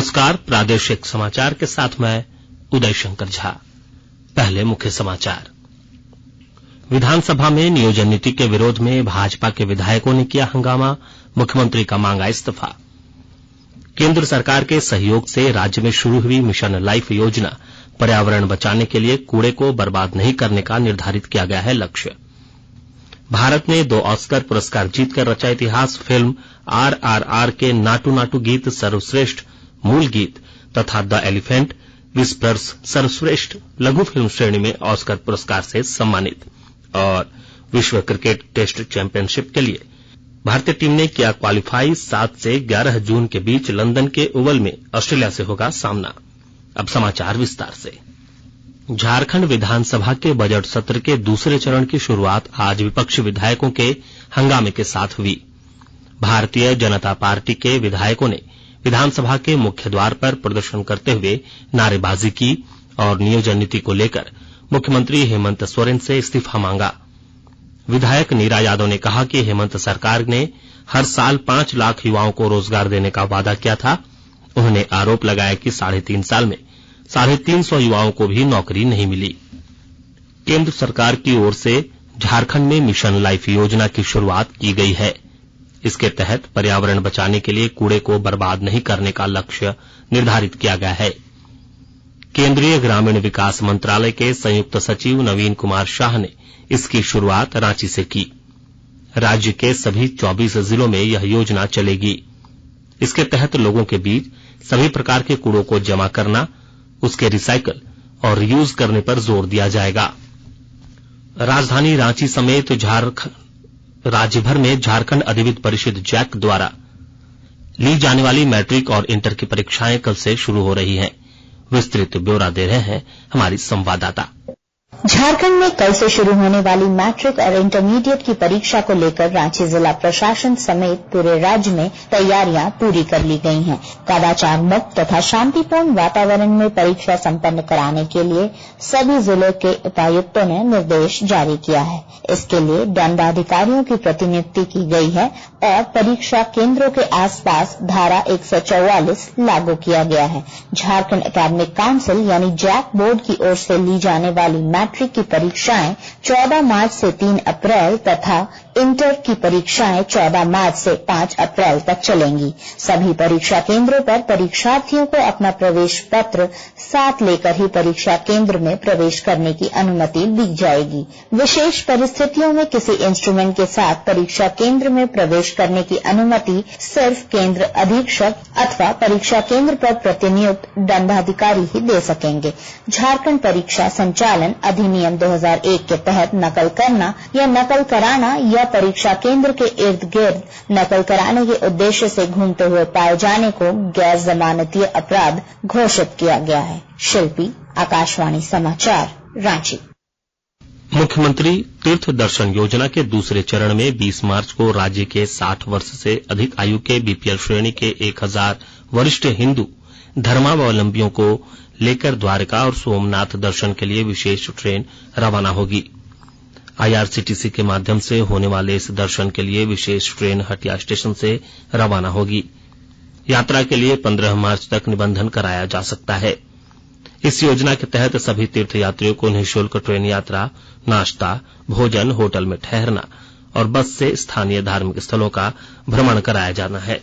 नमस्कार, प्रादेशिक समाचार के साथ मैं उदय शंकर झा। पहले मुख्य समाचार। विधानसभा में नियोजन नीति के विरोध में भाजपा के विधायकों ने किया हंगामा, मुख्यमंत्री का मांगा इस्तीफा। केंद्र सरकार के सहयोग से राज्य में शुरू हुई मिशन लाइफ योजना पर्यावरण बचाने के लिए कूड़े को बर्बाद नहीं करने का निर्धारित किया गया है लक्ष्य। भारत ने 2 ऑस्कर पुरस्कार जीतकर रचा इतिहास। फिल्म RRR के नाटू नाटू गीत सर्वश्रेष्ठ मूल गीत तथा द एलिफेंट विस्पर्स सर्वश्रेष्ठ लघु फिल्म श्रेणी में ऑस्कर पुरस्कार से सम्मानित। और विश्व क्रिकेट टेस्ट चैंपियनशिप के लिए भारतीय टीम ने किया क्वालीफाई। 7 से 11 जून के बीच लंदन के ओवल में ऑस्ट्रेलिया से होगा सामना। अब समाचार विस्तार से। झारखंड विधानसभा के बजट सत्र के दूसरे चरण की शुरुआत आज विपक्षी विधायकों के हंगामे के साथ हुई। भारतीय जनता पार्टी के विधायकों ने विधानसभा के मुख्य द्वार पर प्रदर्शन करते हुए नारेबाजी की और नियोजन नीति को लेकर मुख्यमंत्री हेमंत सोरेन से इस्तीफा मांगा। विधायक नीरा यादव ने कहा कि हेमंत सरकार ने हर साल 5 लाख युवाओं को रोजगार देने का वादा किया था। उन्होंने आरोप लगाया कि 3.5 साल में 350 युवाओं को भी नौकरी नहीं मिली। केंद्र सरकार की ओर से झारखंड में मिशन लाइफ योजना की शुरुआत की गई है। इसके तहत पर्यावरण बचाने के लिए कूड़े को बर्बाद नहीं करने का लक्ष्य निर्धारित किया गया है। केंद्रीय ग्रामीण विकास मंत्रालय के संयुक्त सचिव नवीन कुमार शाह ने इसकी शुरुआत रांची से की। राज्य के सभी 24 जिलों में यह योजना चलेगी। इसके तहत लोगों के बीच सभी प्रकार के कूड़ों को जमा करना, उसके रिसाइकल और रीयूज करने पर जोर दिया जाएगा। राजधानी रांची समेत राज्य भर में झारखंड अधिविद्य परिषद जैक द्वारा ली जाने वाली मैट्रिक और इंटर की परीक्षाएं कल से शुरू हो रही हैं। विस्तृत ब्यौरा दे रहे हैं हमारी संवाददाता। झारखंड में कल से शुरू होने वाली मैट्रिक और इंटरमीडिएट की परीक्षा को लेकर रांची जिला प्रशासन समेत पूरे राज्य में तैयारियां पूरी कर ली गई हैं। कदाचार मुक्त तथा शांतिपूर्ण वातावरण में परीक्षा संपन्न कराने के लिए सभी जिलों के उपायुक्तों ने निर्देश जारी किया है। इसके लिए दंडाधिकारियों की प्रतिनियुक्ति की गई है और परीक्षा केंद्रों के आसपास धारा 144 लागू किया गया है। झारखंड एकेडमिक काउंसिल यानी जैक बोर्ड की ओर से ली जाने वाली मैट्रिक की परीक्षाएं 14 मार्च से 3 अप्रैल तथा इंटर की परीक्षाएं 14 मार्च से 5 अप्रैल तक चलेंगी। सभी परीक्षा केंद्रों पर परीक्षार्थियों को अपना प्रवेश पत्र साथ लेकर ही परीक्षा केंद्र में प्रवेश करने की अनुमति दी जाएगी। विशेष परिस्थितियों में किसी इंस्ट्रूमेंट के साथ परीक्षा केंद्र में प्रवेश करने की अनुमति सिर्फ केंद्र अधीक्षक अथवा परीक्षा केंद्र पर प्रतिनियुक्त दंडाधिकारी ही दे सकेंगे। झारखंड परीक्षा संचालन अधिनियम 2001 के तहत नकल करना या नकल कराना या परीक्षा केंद्र के इर्द गिर्द नकल कराने के उद्देश्य से घूमते हुए पाए जाने को गैर जमानतीय अपराध घोषित किया गया है। शिल्पी, आकाशवाणी समाचार, रांची। मुख्यमंत्री तीर्थ दर्शन योजना के दूसरे चरण में 20 मार्च को राज्य के 60 वर्ष से अधिक आयु के बीपीएल श्रेणी के 1000 वरिष्ठ हिंदू धर्मावलंबियों को लेकर द्वारका और सोमनाथ दर्शन के लिए विशेष ट्रेन रवाना होगी। IRCTC के माध्यम से होने वाले इस दर्शन के लिए विशेष ट्रेन हटिया स्टेशन से रवाना होगी। यात्रा के लिए 15 मार्च तक निबंधन कराया जा सकता है। इस योजना के तहत सभी तीर्थ यात्रियों को निःशुल्क ट्रेन यात्रा, नाश्ता, भोजन, होटल में ठहरना और बस से स्थानीय धार्मिक स्थलों का भ्रमण कराया जाना है।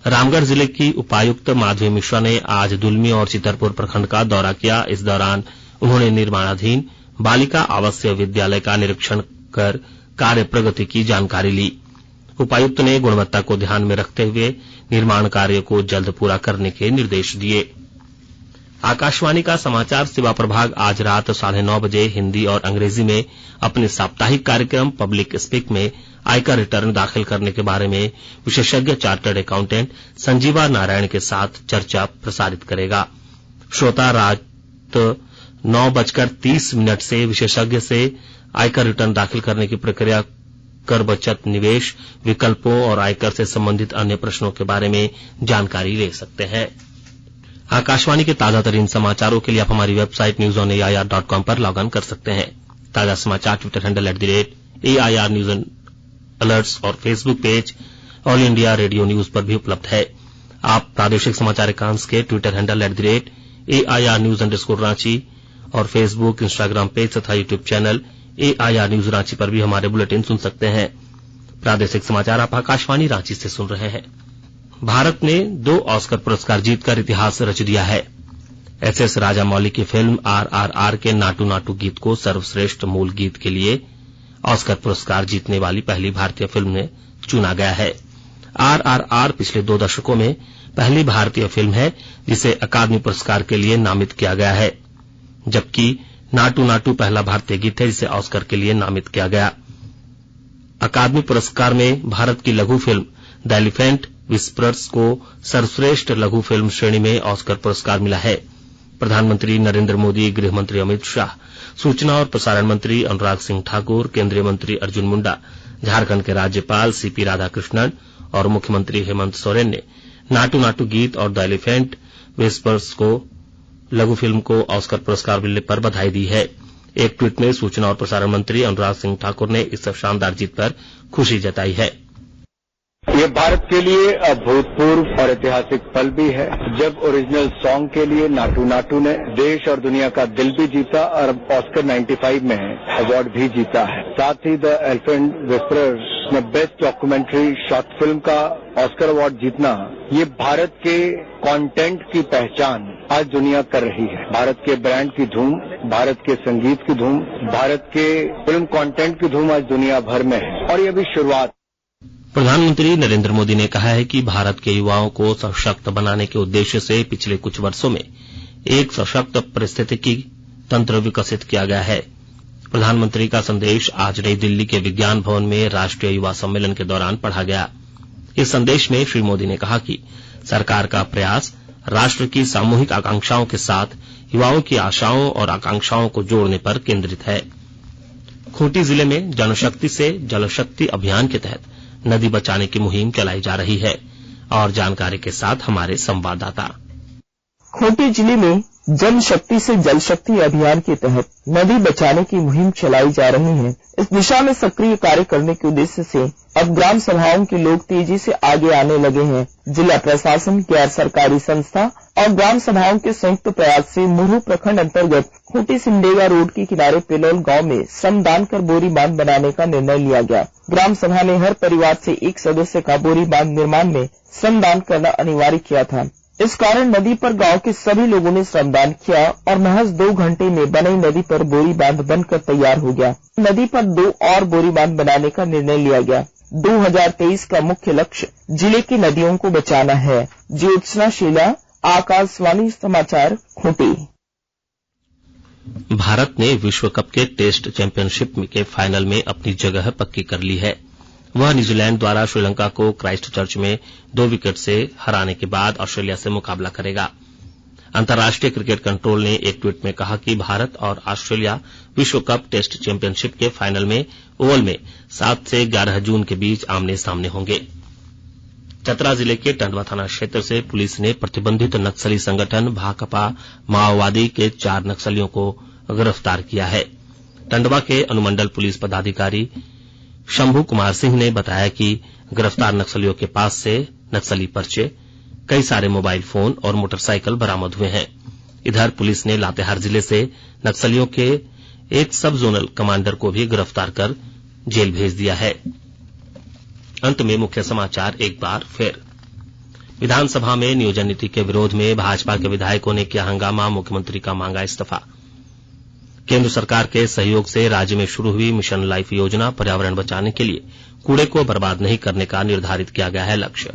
रामगढ़ जिले की उपायुक्त माधवी मिश्रा ने आज दुलमी और चितरपुर प्रखंड का दौरा किया। इस दौरान उन्होंने निर्माणाधीन बालिका आवासीय विद्यालय का निरीक्षण कर कार्य प्रगति की जानकारी ली। उपायुक्त ने गुणवत्ता को ध्यान में रखते हुए निर्माण कार्य को जल्द पूरा करने के निर्देश दिए। आकाशवाणी का समाचार सेवा प्रभाग आज रात 9:30 बजे हिंदी और अंग्रेजी में अपने साप्ताहिक कार्यक्रम पब्लिक स्पीक में आयकर रिटर्न दाखिल करने के बारे में विशेषज्ञ चार्टर्ड अकाउंटेंट संजीवा नारायण के साथ चर्चा प्रसारित करेगा। श्रोता रात 9:30 से विशेषज्ञ से आयकर रिटर्न दाखिल करने की प्रक्रिया, कर बचत, निवेश विकल्पों और आयकर से संबंधित अन्य प्रश्नों के बारे में जानकारी ले सकते हैं। आकाशवाणी के ताजा तरीन समाचारों के लिए आप हमारी वेबसाइट newsonair.com पर लॉग इन कर सकते हैं। ताजा समाचार Twitter handle @AIR news alerts और Facebook page All India Radio news पर भी उपलब्ध है। आप प्रादेशिक समाचार एकांश के Twitter handle @AIR News_ Ranchi और फेसबुक, इंस्टाग्राम पेज तथा YouTube channel AIR News Ranchi पर भी हमारे बुलेटिन सुन सकते हैं। प्रादेशिक समाचार आप आकाशवाणी रांची से सुन रहे हैं। भारत ने 2 ऑस्कर पुरस्कार जीतकर इतिहास रच दिया है। SS राजामौली की फिल्म RRR के नाटू नाटू गीत को सर्वश्रेष्ठ मूल गीत के लिए ऑस्कर पुरस्कार जीतने वाली पहली भारतीय फिल्म में चुना गया है। RRR पिछले 2 दशकों में पहली भारतीय फिल्म है जिसे अकादमी पुरस्कार के लिए नामित किया गया है, जबकि नाटू नाटू पहला भारतीय गीत है जिसे ऑस्कर के लिए नामित किया गया। अकादमी पुरस्कार में भारत की लघु फिल्म द एलिफेंट विस्परर्स को सर्वश्रेष्ठ लघु फिल्म श्रेणी में ऑस्कर पुरस्कार मिला है। प्रधानमंत्री नरेंद्र मोदी, गृह मंत्री अमित शाह, सूचना और प्रसारण मंत्री अनुराग सिंह ठाकुर, केंद्रीय मंत्री अर्जुन मुंडा, झारखंड के राज्यपाल CP राधाकृष्णन और मुख्यमंत्री हेमंत सोरेन ने नाटू नाटू गीत और द एलिफेंट विस्परर्स को लघु फिल्म को ऑस्कर पुरस्कार मिलने पर बधाई दी है। एक ट्वीट में सूचना और प्रसारण मंत्री अनुराग सिंह ठाकुर ने इस शानदार जीत पर खुशी जताई है। ये भारत के लिए अभूतपूर्व और ऐतिहासिक पल भी है जब ओरिजिनल सॉन्ग के लिए नाटू नाटू ने देश और दुनिया का दिल भी जीता और ऑस्कर 95 में अवार्ड भी जीता है। साथ ही द एलिफेंट विस्परर्स ने बेस्ट डॉक्यूमेंट्री शॉर्ट फिल्म का ऑस्कर अवार्ड जीतना, ये भारत के कंटेंट की पहचान आज दुनिया कर रही है। भारत के ब्रांड की धूम, भारत के संगीत की धूम, भारत के फिल्म कंटेंट की धूम आज दुनिया भर में है और ये भी शुरुआत। प्रधानमंत्री नरेंद्र मोदी ने कहा है कि भारत के युवाओं को सशक्त बनाने के उद्देश्य से पिछले कुछ वर्षों में एक सशक्त पारिस्थितिकी तंत्र विकसित किया गया है। प्रधानमंत्री का संदेश आज नई दिल्ली के विज्ञान भवन में राष्ट्रीय युवा सम्मेलन के दौरान पढ़ा गया। इस संदेश में श्री मोदी ने कहा कि सरकार का प्रयास राष्ट्र की सामूहिक आकांक्षाओं के साथ युवाओं की आशाओं और आकांक्षाओं को जोड़ने पर केंद्रित है। खूंटी जिले में जनशक्ति से जलशक्ति अभियान के तहत नदी बचाने की मुहिम चलाई जा रही है और जानकारी के साथ हमारे संवाददाता। खूंटी जिले में जन शक्ति से जल शक्ति अभियान के तहत नदी बचाने की मुहिम चलाई जा रही है। इस दिशा में सक्रिय कार्य करने के उद्देश्य से अब ग्राम सभाओं के लोग तेजी से आगे आने लगे हैं। जिला प्रशासन, गैर सरकारी संस्था और ग्राम सभाओं के संयुक्त प्रयास से मुरहू प्रखंड अंतर्गत खूंटी सिमडेगा रोड के किनारे पेलौल गांव में श्रमदान कर बोरी बांध बनाने का निर्णय लिया गया। ग्राम सभा ने हर परिवार से एक सदस्य का बोरी बांध निर्माण में श्रमदान करना अनिवार्य किया था। इस कारण नदी पर गांव के सभी लोगों ने श्रमदान किया और महज 2 घंटे में बनी नदी पर बोरी बांध बनकर तैयार हो गया। नदी पर 2 और बोरी बांध बनाने का निर्णय लिया गया। 2023 का मुख्य लक्ष्य जिले की नदियों को बचाना है। ज्योत्सना शीला, आकाशवाणी समाचार, खूंटी। भारत ने विश्व कप के टेस्ट चैंपियनशिप के फाइनल में अपनी जगह पक्की कर ली है। वह न्यूजीलैंड द्वारा श्रीलंका को क्राइस्टचर्च में 2 विकेट से हराने के बाद ऑस्ट्रेलिया से मुकाबला करेगा। अंतर्राष्ट्रीय क्रिकेट कंट्रोल ने एक ट्वीट में कहा कि भारत और ऑस्ट्रेलिया विश्व कप टेस्ट चैंपियनशिप के फाइनल में ओवल में 7 से 11 जून के बीच आमने सामने होंगे। चतरा जिले के टंडवा थाना क्षेत्र से पुलिस ने प्रतिबंधित नक्सली संगठन भाकपा माओवादी के 4 नक्सलियों को गिरफ्तार किया है। टंडवा के अनुमंडल पुलिस पदाधिकारी शंभू कुमार सिंह ने बताया कि गिरफ्तार नक्सलियों के पास से नक्सली पर्चे, कई सारे मोबाइल फोन और मोटरसाइकिल बरामद हुए हैं। इधर पुलिस ने लातेहार जिले से नक्सलियों के एक सब जोनल कमांडर को भी गिरफ्तार कर जेल भेज दिया है। अंत में मुख्य समाचार एक बार फिर। विधानसभा में नियोजन नीति के विरोध में भाजपा के विधायकों ने किया हंगामा, मुख्यमंत्री का मांगा इस्तीफा। केंद्र सरकार के सहयोग से राज्य में शुरू हुई मिशन लाइफ योजना पर्यावरण बचाने के लिए कूड़े को बर्बाद नहीं करने का निर्धारित किया गया है लक्ष्य।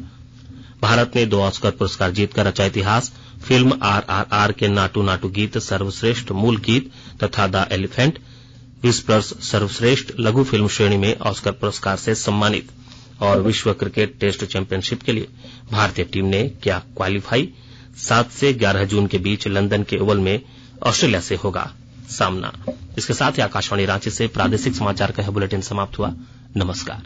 भारत ने 2 ऑस्कर पुरस्कार जीतकर रचा इतिहास। फिल्म RRR के नाटू नाटू गीत सर्वश्रेष्ठ मूल गीत तथा द एलिफेंट विस्परर्स सर्वश्रेष्ठ लघु फिल्म श्रेणी में ऑस्कर पुरस्कार से सम्मानित। और विश्व क्रिकेट टेस्ट चैंपियनशिप के लिए भारतीय टीम ने किया क्वालीफाई। 7 से 11 जून के बीच लंदन के ओवल में ऑस्ट्रेलिया से होगा सामना। इसके साथ ही आकाशवाणी रांची से प्रादेशिक समाचार का यह बुलेटिन समाप्त हुआ। नमस्कार।